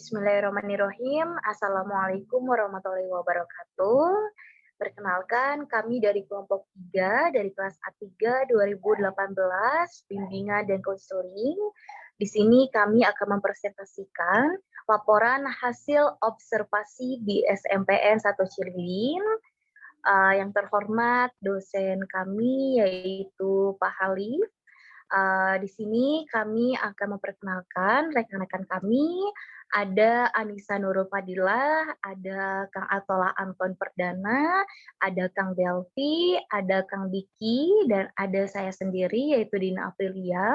Bismillahirrahmanirrahim. Assalamualaikum warahmatullahi wabarakatuh. Perkenalkan, kami dari kelompok 3 dari kelas A3 2018, bimbingan dan konseling. Di sini kami akan mempresentasikan laporan hasil observasi di SMPN 1 Cililin. Yang terhormat dosen kami yaitu Pak Halif. Di sini kami akan memperkenalkan rekan-rekan kami. Ada Anissa Nurul Fadilah, ada Kang Atola Anton Perdana, ada Kang Delvi, ada Kang Diki, dan ada saya sendiri yaitu Dina Aprilia.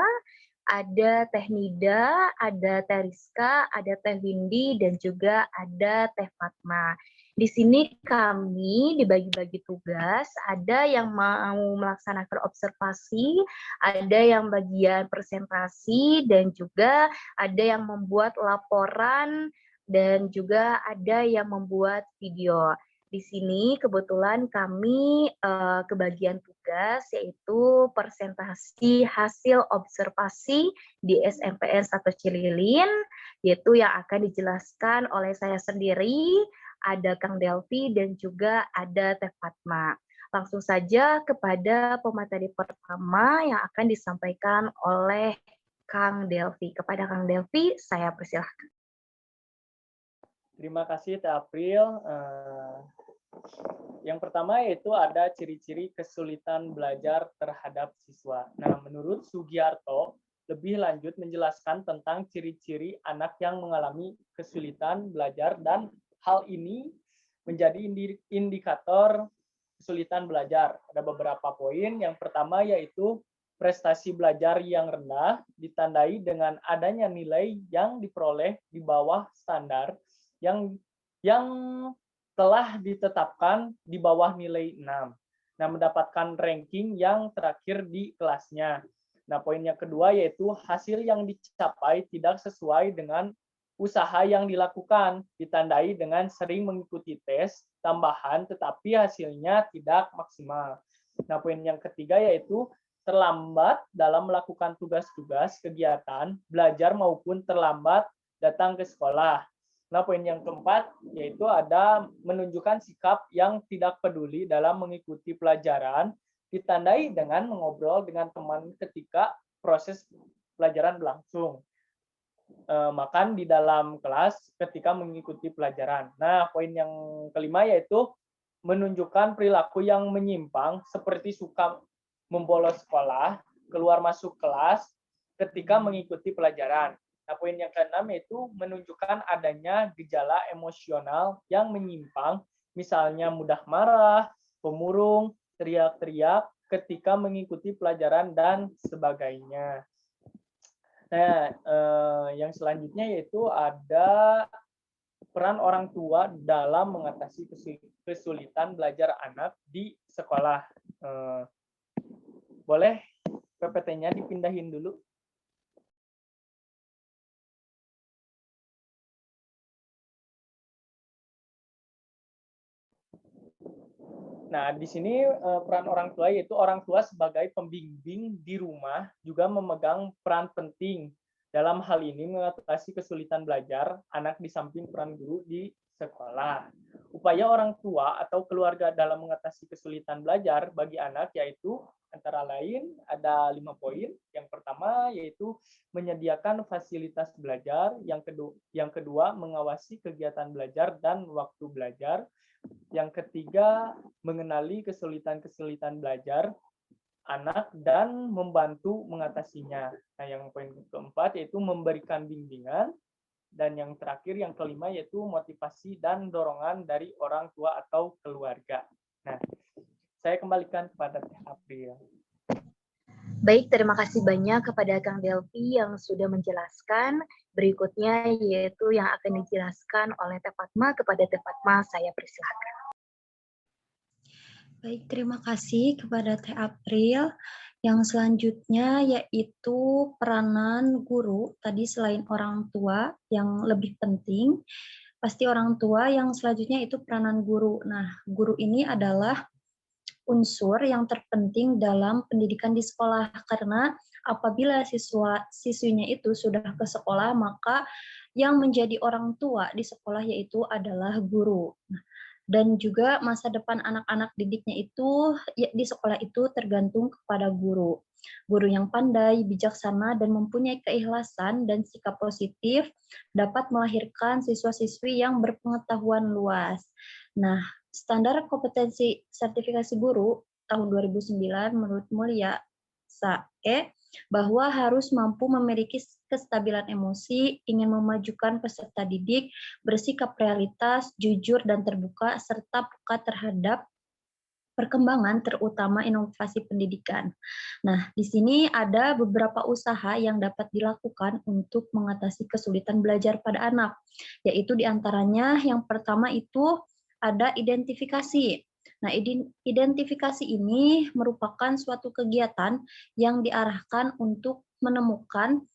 Ada Teh Nida, ada Teh Rizka, ada Teh Windy, dan juga ada Teh Fatma. Di sini kami dibagi-bagi tugas, ada yang mau melaksanakan observasi, ada yang bagian presentasi, dan juga ada yang membuat laporan, dan juga ada yang membuat video. Di sini kebetulan kami kebagian tugas yaitu presentasi hasil observasi di SMPN 1 Cililin, yaitu yang akan dijelaskan oleh saya sendiri, ada Kang Delvi, dan juga ada Teh Fatma. Langsung saja kepada pemateri pertama yang akan disampaikan oleh Kang Delvi. Kepada Kang Delvi, saya persilahkan. Terima kasih Teh April. Yang pertama yaitu ada ciri-ciri kesulitan belajar terhadap siswa. Nah, menurut Sugiarto, lebih lanjut menjelaskan tentang ciri-ciri anak yang mengalami kesulitan belajar dan hal ini menjadi indikator kesulitan belajar. Ada beberapa poin. Yang pertama yaitu prestasi belajar yang rendah ditandai dengan adanya nilai yang diperoleh di bawah standar yang telah ditetapkan di bawah nilai 6. Nah, mendapatkan ranking yang terakhir di kelasnya. Nah, poin yang kedua yaitu hasil yang dicapai tidak sesuai dengan usaha yang dilakukan, ditandai dengan sering mengikuti tes tambahan tetapi hasilnya tidak maksimal. Nah, poin yang ketiga yaitu terlambat dalam melakukan tugas-tugas kegiatan belajar maupun terlambat datang ke sekolah. Nah, poin yang keempat yaitu ada menunjukkan sikap yang tidak peduli dalam mengikuti pelajaran, ditandai dengan mengobrol dengan teman ketika proses pelajaran berlangsung. Makan di dalam kelas ketika mengikuti pelajaran. Nah, poin yang kelima yaitu menunjukkan perilaku yang menyimpang seperti suka membolos sekolah, keluar masuk kelas ketika mengikuti pelajaran. Nah, poin yang keenam yaitu menunjukkan adanya gejala emosional yang menyimpang, misalnya mudah marah, pemurung, teriak-teriak ketika mengikuti pelajaran dan sebagainya. Nah, yang selanjutnya yaitu ada peran orang tua dalam mengatasi kesulitan belajar anak di sekolah. Boleh PPT-nya dipindahin dulu? Nah, di sini peran orang tua yaitu orang tua sebagai pembimbing di rumah juga memegang peran penting dalam hal ini mengatasi kesulitan belajar anak di samping peran guru di sekolah. Upaya orang tua atau keluarga dalam mengatasi kesulitan belajar bagi anak yaitu antara lain ada 5 poin. Yang pertama yaitu menyediakan fasilitas belajar, yang kedua mengawasi kegiatan belajar dan waktu belajar. Yang ketiga, mengenali kesulitan-kesulitan belajar anak dan membantu mengatasinya. Nah, yang poin keempat yaitu memberikan bimbingan. Dan yang terakhir, yang kelima yaitu motivasi dan dorongan dari orang tua atau keluarga. Nah, saya kembalikan kepada Teh April. Baik, terima kasih banyak kepada Kang Delvi yang sudah menjelaskan. Berikutnya yaitu yang akan dijelaskan oleh Teh Fatma. Kepada Teh Fatma, saya persilahkan. Baik, terima kasih kepada Teh April. Yang selanjutnya yaitu peranan guru. Tadi selain orang tua yang lebih penting, pasti orang tua yang selanjutnya itu peranan guru. Nah, guru ini adalah unsur yang terpenting dalam pendidikan di sekolah karena apabila siswinya itu sudah ke sekolah maka yang menjadi orang tua di sekolah yaitu adalah guru. Nah, dan juga masa depan anak-anak didiknya itu ya, di sekolah itu tergantung kepada guru. Guru yang pandai, bijaksana, dan mempunyai keikhlasan dan sikap positif dapat melahirkan siswa-siswi yang berpengetahuan luas. Nah, standar kompetensi sertifikasi guru tahun 2009 menurut Mulia Sae bahwa harus mampu memiliki kestabilan emosi, ingin memajukan peserta didik, bersikap realitas, jujur dan terbuka, serta peka terhadap perkembangan terutama inovasi pendidikan. Nah, di sini ada beberapa usaha yang dapat dilakukan untuk mengatasi kesulitan belajar pada anak, yaitu diantaranya yang pertama itu ada identifikasi. Nah, identifikasi ini merupakan suatu kegiatan yang diarahkan untuk menemukan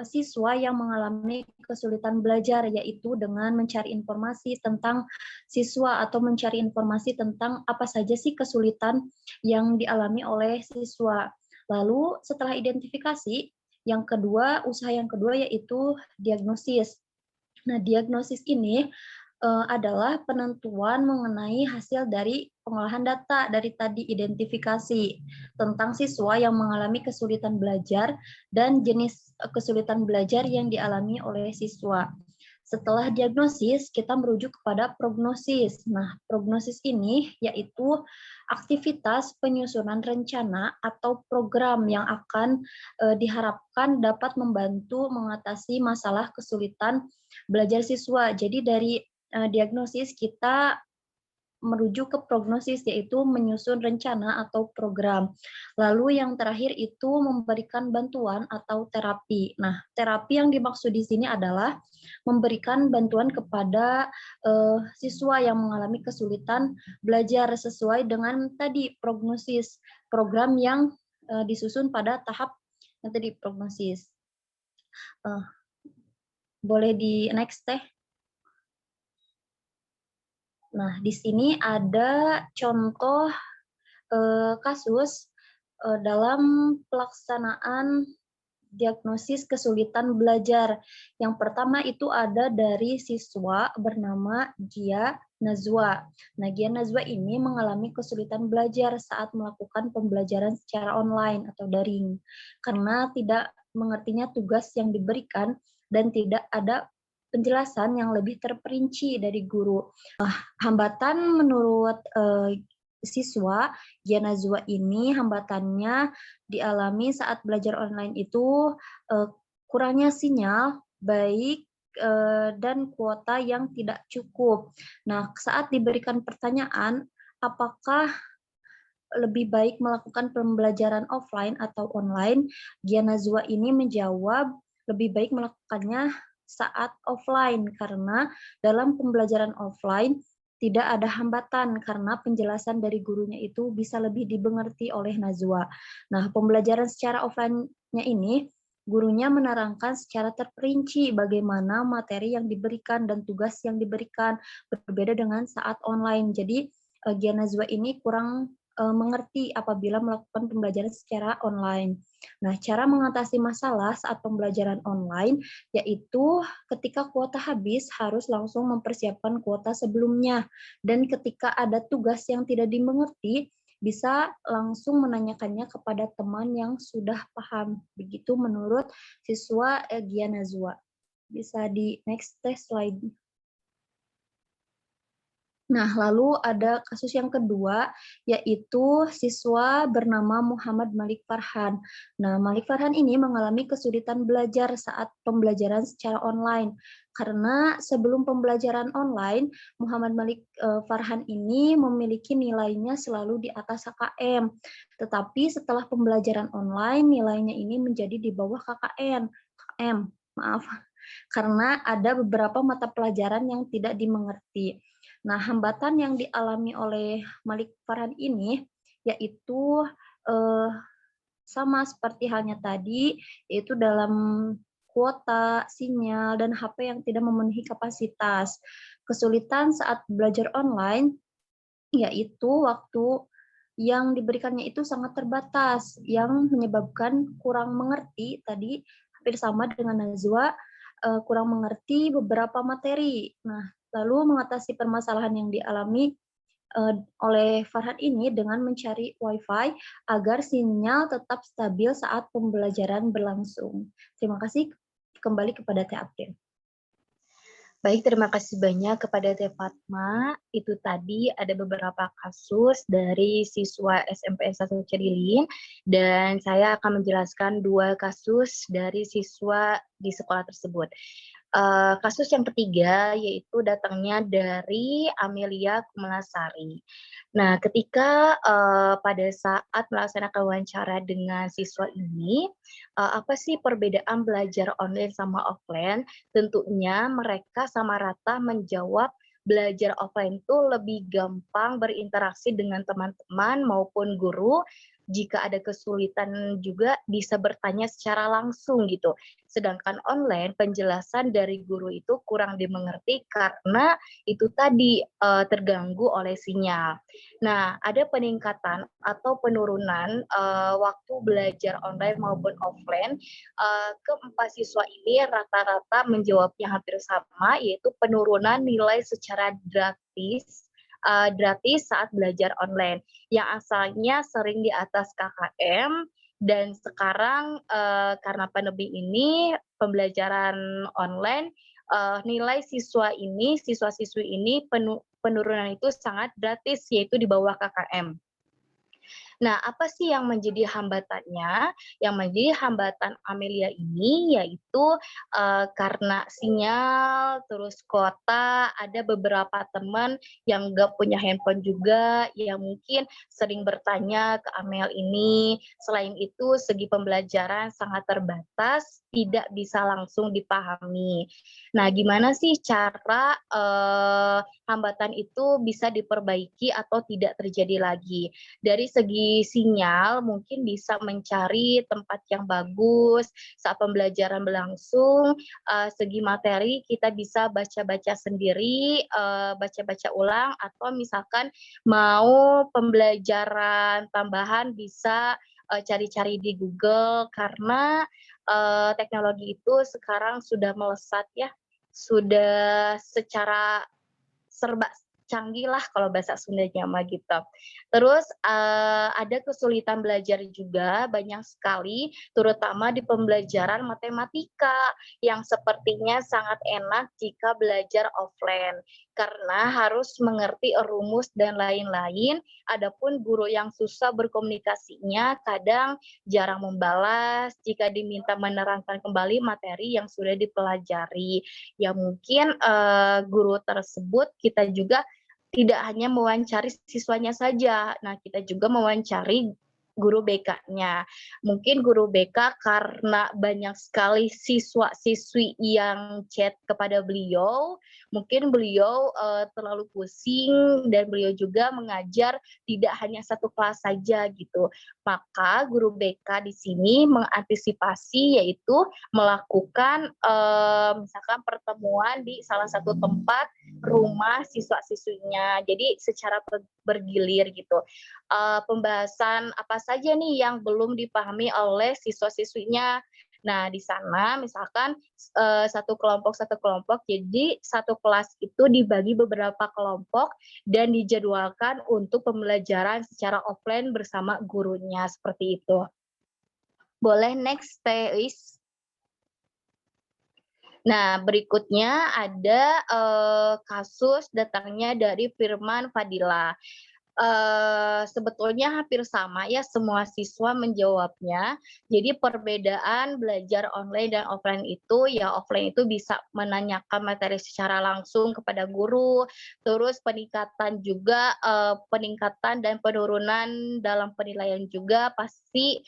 siswa yang mengalami kesulitan belajar, yaitu dengan mencari informasi tentang siswa atau mencari informasi tentang apa saja sih kesulitan yang dialami oleh siswa. Lalu setelah identifikasi, yang kedua, usaha yang kedua yaitu diagnosis. Nah, diagnosis ini adalah penentuan mengenai hasil dari pengolahan data dari tadi identifikasi tentang siswa yang mengalami kesulitan belajar dan jenis kesulitan belajar yang dialami oleh siswa. Setelah diagnosis, kita merujuk kepada prognosis. Nah, prognosis ini yaitu aktivitas penyusunan rencana atau program yang akan diharapkan dapat membantu mengatasi masalah kesulitan belajar siswa. Jadi dari diagnosis kita merujuk ke prognosis, yaitu menyusun rencana atau program. Lalu yang terakhir itu memberikan bantuan atau terapi. Nah, terapi yang dimaksud di sini adalah memberikan bantuan kepada siswa yang mengalami kesulitan belajar sesuai dengan tadi prognosis, program yang disusun pada tahap yang tadi prognosis. Boleh di next teh? Nah, di sini ada contoh kasus dalam pelaksanaan diagnosis kesulitan belajar. Yang pertama itu ada dari siswa bernama Gia Nazwa. Nah, Gia Nazwa ini mengalami kesulitan belajar saat melakukan pembelajaran secara online atau daring karena tidak mengertinya tugas yang diberikan dan tidak ada penjelasan yang lebih terperinci dari guru. Hambatan menurut siswa Gia Nazwa ini hambatannya dialami saat belajar online itu kurangnya sinyal baik dan kuota yang tidak cukup. Nah, saat diberikan pertanyaan apakah lebih baik melakukan pembelajaran offline atau online, Gia Nazwa ini menjawab lebih baik melakukannya saat offline karena dalam pembelajaran offline tidak ada hambatan karena penjelasan dari gurunya itu bisa lebih dimengerti oleh Nazwa. Nah, pembelajaran secara offline-nya ini gurunya menerangkan secara terperinci bagaimana materi yang diberikan dan tugas yang diberikan, berbeda dengan saat online. Jadi Gia Nazwa ini kurang mengerti apabila melakukan pembelajaran secara online. Nah, cara mengatasi masalah saat pembelajaran online yaitu ketika kuota habis harus langsung mempersiapkan kuota sebelumnya, dan ketika ada tugas yang tidak dimengerti bisa langsung menanyakannya kepada teman yang sudah paham. Begitu menurut siswa Gia Nazwa. Bisa di next slide. Nah, lalu ada kasus yang kedua, yaitu siswa bernama Muhammad Malik Farhan. Nah, Malik Farhan ini mengalami kesulitan belajar saat pembelajaran secara online. Karena sebelum pembelajaran online, Muhammad Malik Farhan ini memiliki nilainya selalu di atas KKM. Tetapi setelah pembelajaran online, nilainya ini menjadi di bawah KKM. Karena ada beberapa mata pelajaran yang tidak dimengerti. Nah, hambatan yang dialami oleh Malik Farhan ini yaitu sama seperti halnya tadi, yaitu dalam kuota, sinyal, dan HP yang tidak memenuhi kapasitas. Kesulitan saat belajar online yaitu waktu yang diberikannya itu sangat terbatas, yang menyebabkan kurang mengerti tadi hampir sama dengan Nazwa. kurang mengerti beberapa materi. Nah, lalu mengatasi permasalahan yang dialami oleh Farhad ini dengan mencari Wi-Fi agar sinyal tetap stabil saat pembelajaran berlangsung. Terima kasih, kembali kepada Teh April. Baik, terima kasih banyak kepada Teh Fatma. Itu tadi ada beberapa kasus dari siswa SMP 1 Cedilin, dan saya akan menjelaskan 2 kasus dari siswa di sekolah tersebut. Kasus yang ketiga yaitu datangnya dari Amelia Kumalasari. Nah, ketika pada saat melaksanakan wawancara dengan siswa ini, apa sih perbedaan belajar online sama offline? Tentunya mereka sama rata menjawab belajar offline itu lebih gampang berinteraksi dengan teman-teman maupun guru. Jika ada kesulitan juga bisa bertanya secara langsung gitu. Sedangkan online penjelasan dari guru itu kurang dimengerti karena itu tadi terganggu oleh sinyal. Nah, ada peningkatan atau penurunan waktu belajar online maupun offline. Keempat siswa ini rata-rata menjawabnya hampir sama, yaitu penurunan nilai secara gratis saat belajar online. Yang asalnya sering di atas KKM, dan sekarang karena pandemi ini pembelajaran online, nilai siswa-siswi ini penurunan itu sangat gratis, yaitu di bawah KKM. Nah, apa sih yang menjadi hambatannya? Yang menjadi hambatan Amelia ini yaitu karena sinyal, terus kuota, ada beberapa teman yang nggak punya handphone juga, yang mungkin sering bertanya ke Amel ini. Selain itu, segi pembelajaran sangat terbatas, tidak bisa langsung dipahami. Nah, gimana sih cara hambatan itu bisa diperbaiki atau tidak terjadi lagi? Dari segi sinyal mungkin bisa mencari tempat yang bagus saat pembelajaran berlangsung. Segi materi kita bisa baca-baca sendiri, baca-baca ulang, atau misalkan mau pembelajaran tambahan bisa cari-cari di Google, karena teknologi itu sekarang sudah melesat ya, sudah secara serba canggih lah kalau bahasa Sundanya mah gitu. Terus ada kesulitan belajar juga banyak sekali, terutama di pembelajaran matematika yang sepertinya sangat enak jika belajar offline karena harus mengerti rumus dan lain-lain. Adapun guru yang susah berkomunikasinya kadang jarang membalas jika diminta menerangkan kembali materi yang sudah dipelajari. Ya mungkin guru tersebut kita juga tidak hanya mewawancari siswanya saja. Nah, kita juga mewawancari guru BK-nya. Mungkin guru BK karena banyak sekali siswa-siswi yang chat kepada beliau, mungkin beliau terlalu pusing dan beliau juga mengajar tidak hanya satu kelas saja gitu. Maka guru BK di sini mengantisipasi yaitu melakukan misalkan pertemuan di salah satu tempat rumah siswa-siswinya. Jadi secara bergilir gitu. Pembahasan apa saja nih yang belum dipahami oleh siswa-siswinya. Nah, di sana misalkan satu kelompok, jadi satu kelas itu dibagi beberapa kelompok dan dijadwalkan untuk pembelajaran secara offline bersama gurunya, seperti itu. Boleh next, Teis. Nah, berikutnya ada kasus datangnya dari Firman Fadila. Sebetulnya hampir sama ya semua siswa menjawabnya. Jadi perbedaan belajar online dan offline itu, ya offline itu bisa menanyakan materi secara langsung kepada guru, terus peningkatan dan penurunan dalam penilaian juga pasti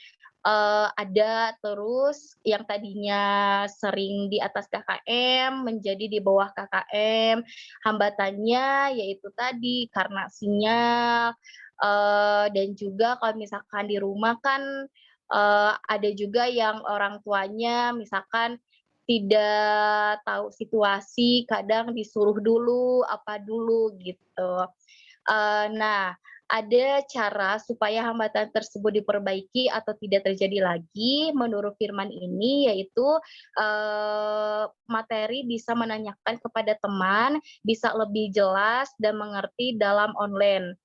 ada. Terus yang tadinya sering di atas KKM menjadi di bawah KKM. Hambatannya yaitu tadi karena sinyal, dan juga kalau misalkan di rumah kan ada juga yang orang tuanya misalkan tidak tahu situasi, kadang disuruh dulu, apa dulu gitu. Nah, ada cara supaya hambatan tersebut diperbaiki atau tidak terjadi lagi menurut firman ini, yaitu materi bisa menanyakan kepada teman, bisa lebih jelas dan mengerti dalam online.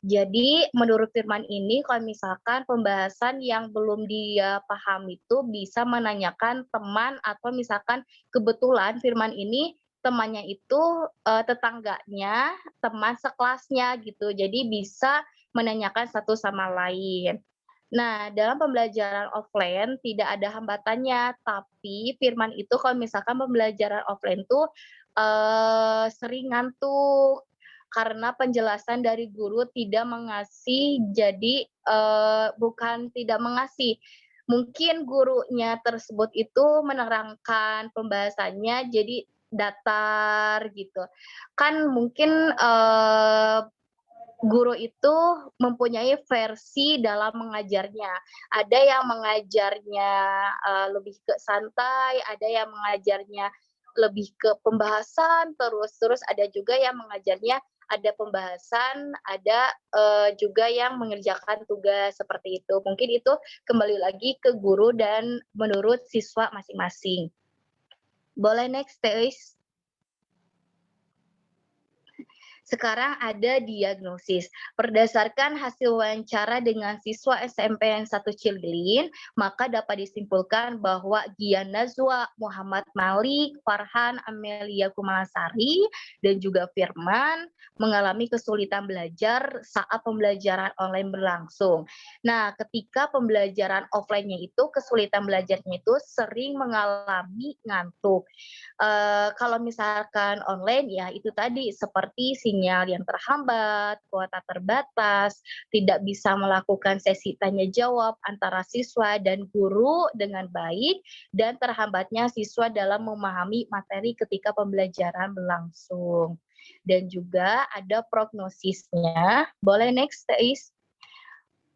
Jadi menurut firman ini kalau misalkan pembahasan yang belum dia paham itu bisa menanyakan teman atau misalkan kebetulan firman ini temannya itu tetangganya, teman sekelasnya gitu. Jadi bisa menanyakan satu sama lain. Nah, dalam pembelajaran offline tidak ada hambatannya, tapi firman itu kalau misalkan pembelajaran offline tuh sering ngantuk karena penjelasan dari guru tidak mengasih, jadi bukan tidak mengasih, mungkin gurunya tersebut itu menerangkan pembahasannya jadi datar gitu. Kan mungkin guru itu mempunyai versi dalam mengajarnya. Ada yang mengajarnya lebih ke santai, ada yang mengajarnya lebih ke pembahasan, terus ada juga yang mengajarnya ada pembahasan, ada juga yang mengerjakan tugas seperti itu. Mungkin itu kembali lagi ke guru dan menurut siswa masing-masing. Boleh next, Teis? Sekarang ada diagnosis. Berdasarkan hasil wawancara dengan siswa SMPN 1 Cililin, maka dapat disimpulkan bahwa Gian Nazwa, Muhammad Malik, Farhan, Amelia Kumalasari, dan juga Firman mengalami kesulitan belajar saat pembelajaran online berlangsung. Nah, ketika pembelajaran offline-nya itu, kesulitan belajarnya itu sering mengalami ngantuk. Kalau misalkan online ya itu tadi seperti sinyal yang terhambat, kuota terbatas, tidak bisa melakukan sesi tanya jawab antara siswa dan guru dengan baik, dan terhambatnya siswa dalam memahami materi ketika pembelajaran berlangsung. Dan juga ada prognosisnya. Boleh next, Tais?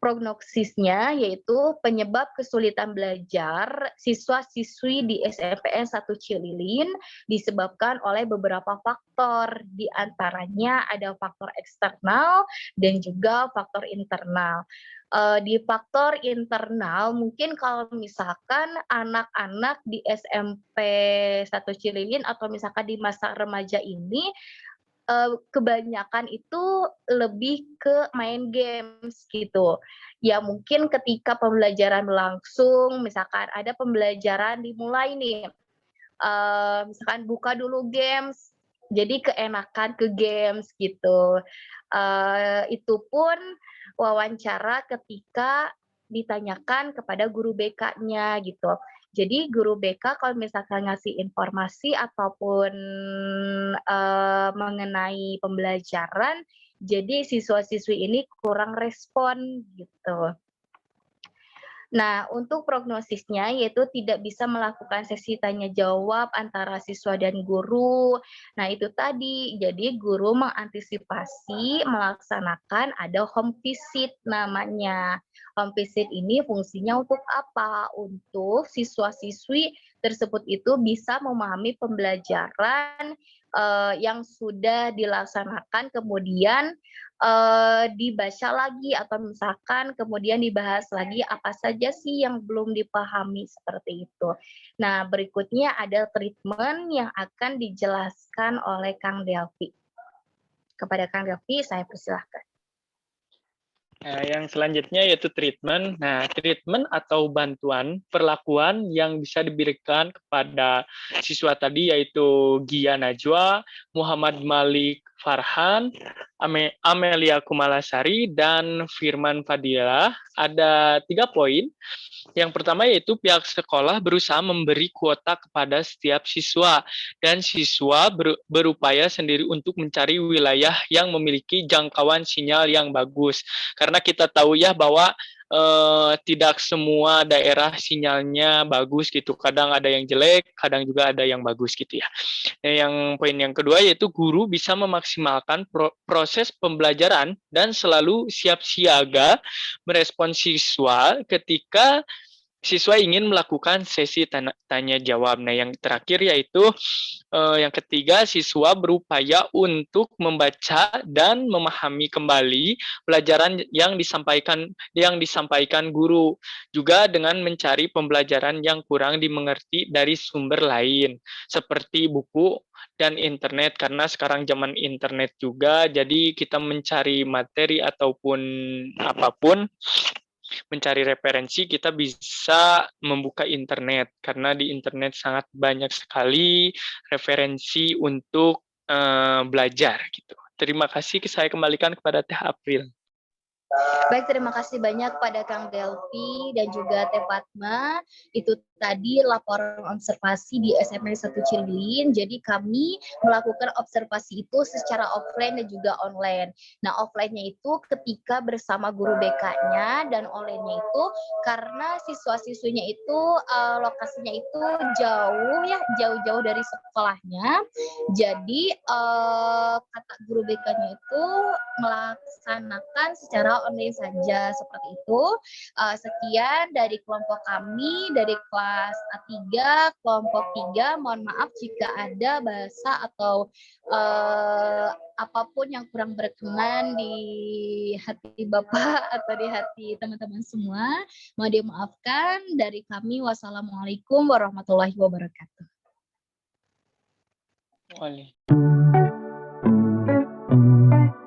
Prognosisnya yaitu penyebab kesulitan belajar siswa-siswi di SMPN 1 Cililin disebabkan oleh beberapa faktor. Di antaranya ada faktor eksternal dan juga faktor internal. Di faktor internal mungkin kalau misalkan anak-anak di SMP 1 Cililin atau misalkan di masa remaja ini kebanyakan itu lebih ke main games gitu. Ya mungkin ketika pembelajaran berlangsung, misalkan ada pembelajaran dimulai nih, misalkan buka dulu games, jadi keenakan ke games gitu. Itu pun wawancara ketika ditanyakan kepada guru BK-nya gitu. Jadi guru BK kalau misalkan ngasih informasi ataupun mengenai pembelajaran, jadi siswa-siswi ini kurang respon gitu. Nah, untuk prognosisnya yaitu tidak bisa melakukan sesi tanya jawab antara siswa dan guru. Nah, itu tadi. Jadi guru mengantisipasi melaksanakan ada home visit namanya. Home visit ini fungsinya untuk apa? Untuk siswa-siswi tersebut itu bisa memahami pembelajaran yang sudah dilaksanakan, kemudian dibaca lagi atau misalkan kemudian dibahas lagi apa saja sih yang belum dipahami seperti itu. Nah, berikutnya ada treatment yang akan dijelaskan oleh Kang Delvi. Kepada Kang Delvi, saya persilahkan. Nah, yang selanjutnya yaitu treatment. Nah, treatment atau bantuan perlakuan yang bisa diberikan kepada siswa tadi yaitu Gia Najwa, Muhammad Malik Farhan, Amelia Kumalasari, dan Firman Fadilah. Ada 3 poin. Yang pertama yaitu pihak sekolah berusaha memberi kuota kepada setiap siswa dan siswa berupaya sendiri untuk mencari wilayah yang memiliki jangkauan sinyal yang bagus. Karena kita tahu ya bahwa tidak semua daerah sinyalnya bagus gitu. Kadang ada yang jelek, kadang juga ada yang bagus gitu ya. Yang poin yang kedua yaitu guru bisa memaksimalkan proses pembelajaran dan selalu siap siaga merespons siswa ketika siswa ingin melakukan sesi tanya jawab. Nah, yang terakhir yaitu yang ketiga, siswa berupaya untuk membaca dan memahami kembali pelajaran yang disampaikan guru, juga dengan mencari pembelajaran yang kurang dimengerti dari sumber lain seperti buku dan internet, karena sekarang zaman internet juga, jadi kita mencari materi ataupun apapun, mencari referensi, kita bisa membuka internet karena di internet sangat banyak sekali referensi untuk belajar gitu. Terima kasih, saya kembalikan kepada Teh April. Baik, terima kasih banyak pada Kang Delvi dan juga Teh Fatma. Itu tadi laporan observasi di SMA 1 Cirilin. Jadi kami melakukan observasi itu secara offline dan juga online. Nah, offline-nya itu ketika bersama guru BK-nya, dan online-nya itu karena siswa-siswinya itu lokasinya itu jauh-jauh dari sekolahnya. Jadi kata guru BK-nya itu melaksanakan secara online saja seperti itu. Sekian dari kelompok kami dari kelas A3 kelompok 3. Mohon maaf jika ada bahasa atau apapun yang kurang berkenan di hati Bapak atau di hati teman-teman semua. Mohon dimaafkan. Dari kami, wassalamualaikum warahmatullahi wabarakatuh. Waalaikumsalam.